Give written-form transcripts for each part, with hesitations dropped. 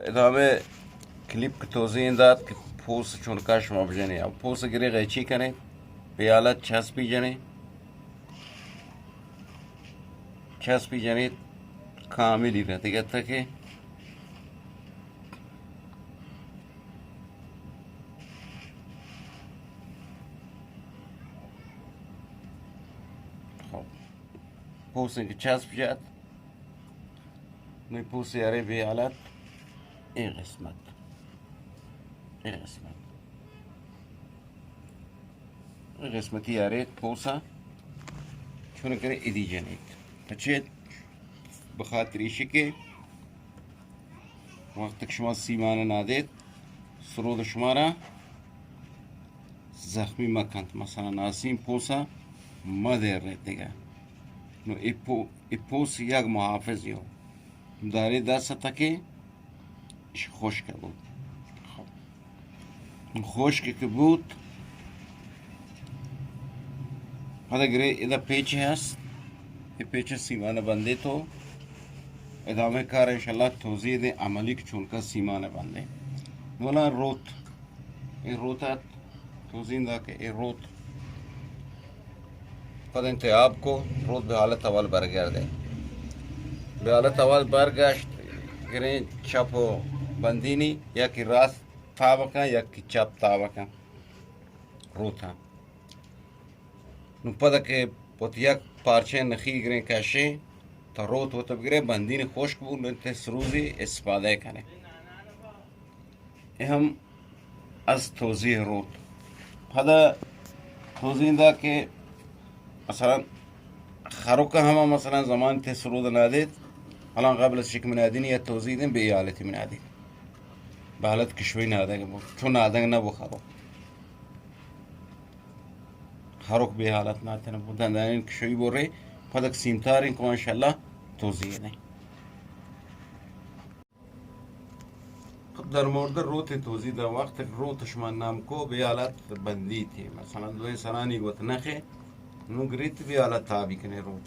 ادامه کلیپ که توضیح داد که پوست چون کش ما بجنی اب پوست گری قیچی کنه به حالت چسبی جنی چسبی جنی کاملی را دیگه تا که خب پوست که چسب جد نوی پوست یاری به حالت این قسمت این قسمتی یاری پوسا چون کنه ایدی جنید بچه بخاطر ایشی که وقتی که شما سیمانه نادید سرود شما را زخمی مکند مثلا ناسیم پوسا مدر رید دیگه نو ای پوس یک محافظی हो داری دست تا که ایش خشک بود خب خشک که بود حالا گره ایده پیچی هست این پیچ سیمانه بنده تو ادامه کار انشالله توضیح ده عملی که چون که سیمانه بنده مولا روت این روتت توضیح ده که این روت خود انتخاب کو روت به حالت اول برگرده به حالت اول برگشت گره چپ و بندینی یکی راست تا بکن یکی چپ تا بکن روت هم نو پده که پت یک پارچه نخی گره کشه تا روت و تبگره بندین خشک بود نو سروزی استفاده کنه این هم از توضیح روت حالا توضیح ده که مثلا خروکه همه مثلا زمان ته سرود نادید الان قبل از شکم نادینی یا توضیح دیم به ای حالتی منادید به حالت کشوی نادنگ بود چون نادنگ نبو خروک به حالت ناتنه بود دندانین کشوی بوره پدک سیمتارین که انشالله توضیح دیم در مورد روت توضیح در وقت روت شما نام کو به حالت بندی تی مثلا دوی سرانی گوت نخه نو گریت به حالت تابی کنه روت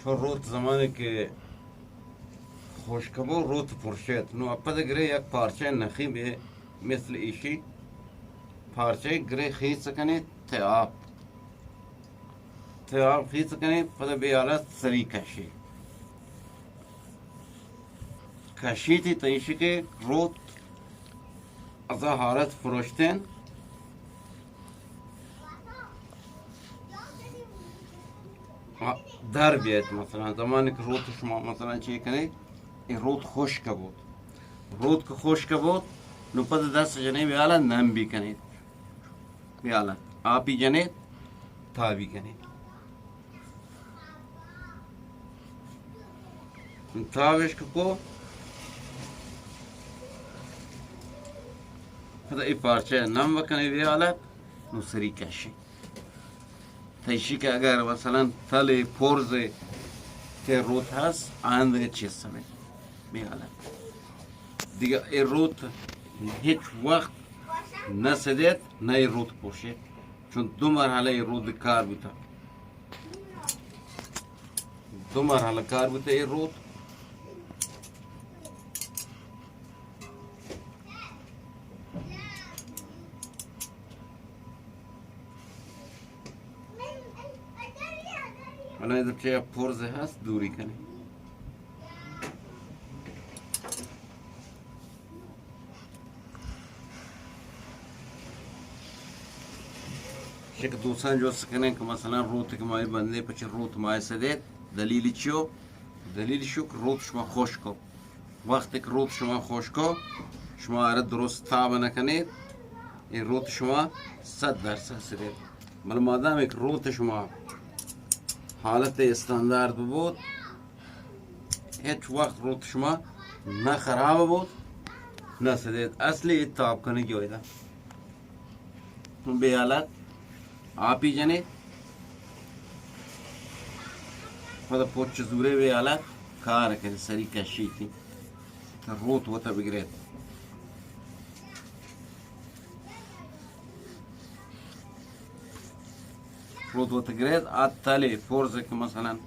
چون روت زمانی که خوشکبو روت پرشید نو اپا گره یک پارچه نخی به مثل ایشی پارچه گره خیز کنه تیاب خیز کنه پده به حالت سری کشی کشیتی تا ایشی که روت از حالت فروشتن در بیاید مثلا زمانی که روت شما مثلا چی کنه این روت خشک بود روت که خشک بود نو پس دست جنه به حالت نم بی کنید به حالت آبی جنه تابی کنید تابش که کو پس این پارچه نم بکنه به حالت نو سری کشی تایشی که اگر مثلا تل پرز که روت هست آنده چیز سمه میگالد دیگه این روت هیچ وقت نسدید نه این روت پوشید چون دو مرحله این روت کار بوده این روت حالا این که پرز هست دوری کنی شک دوستان جو سکنن که مثلا روت که مای بنده پچه روت مای سدید دلیلی چیو دلیلی شو که روت شما خوش کو وقتی که روت شما خوش کو شما اره درست تاب نکنید این روت شما 100% سدید ولی مادام یک روت شما حالت استاندارد بود هیچ وقت روت شما نه خراب بود نه سدید اصلی تاب کنه گویده به حالت آبی جنه خدا پوچ زوره به حالت کار کنه سری کشیتی تا روت و تا بگرید رود و تگرید آت تالی فرض که مثلا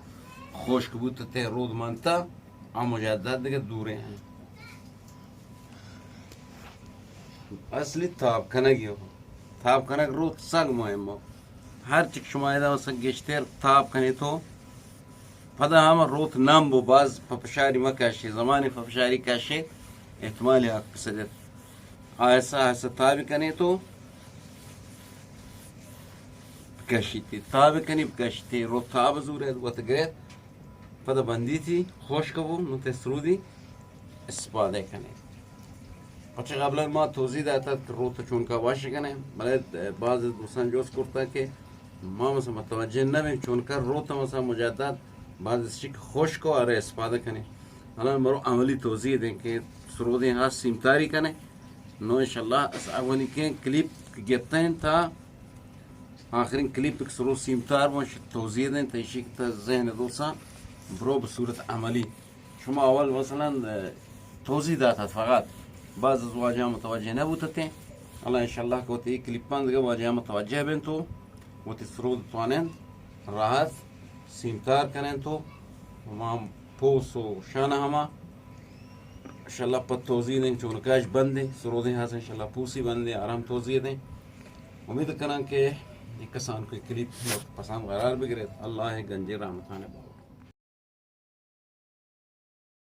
خشک بود ته رود منتا مجدد دیگه دوره ہیں اصلی تاب کنگی हो تاب کنگ روت سگ مهمه هر چی که شما ایده مثلا گشتر تاب کنی تو پدا همه روت نم بو باز پپشاری مکشی زمانی پپشاری کشی احتمالی حق بسدت آیسا آیسا تابی کنی تو بکشیتی تابی کنی بکشیتی رو تاب زوره و تگرید پدا بندیتی خوش کبو نو تسرودی استفاده کنی پچه قبلا ما توضیح داتا روتا چون که باشه کنه بله بعض دوستان جوز کرتا که ما مثلا متوجه نمیم چون که روتا مثلا مجدد بعض چی که خوش کو آره استفاده کنه حالا مرو عملی توضیح دیں که سرودی ها سیمتاری کنه نو انشالله از اولی که کلیپ گرفته ہیں تا آخرین کلیپ که سرود سیمتار باش توضیح دیں تا ایشی که ذهن دوستان برو به صورت عملی شما اول مثلا توضیح داتا فقط بعض از واجهه متوجه نبودته الله انشالله که وقتی کلیپان دیگه واجهه متوجه بین تو وقتی سرود توانن راحت سیمتار کنن تو ما پوس و شانه همه انشالله پا توضیح دیں چونکاش بنده سرودی هست انشالله پوسی بنده آرام توضیح دیں امید کنن که یک کسان کوئی کلیپ پسند قرار بگیرد الله گنجی رحمتانه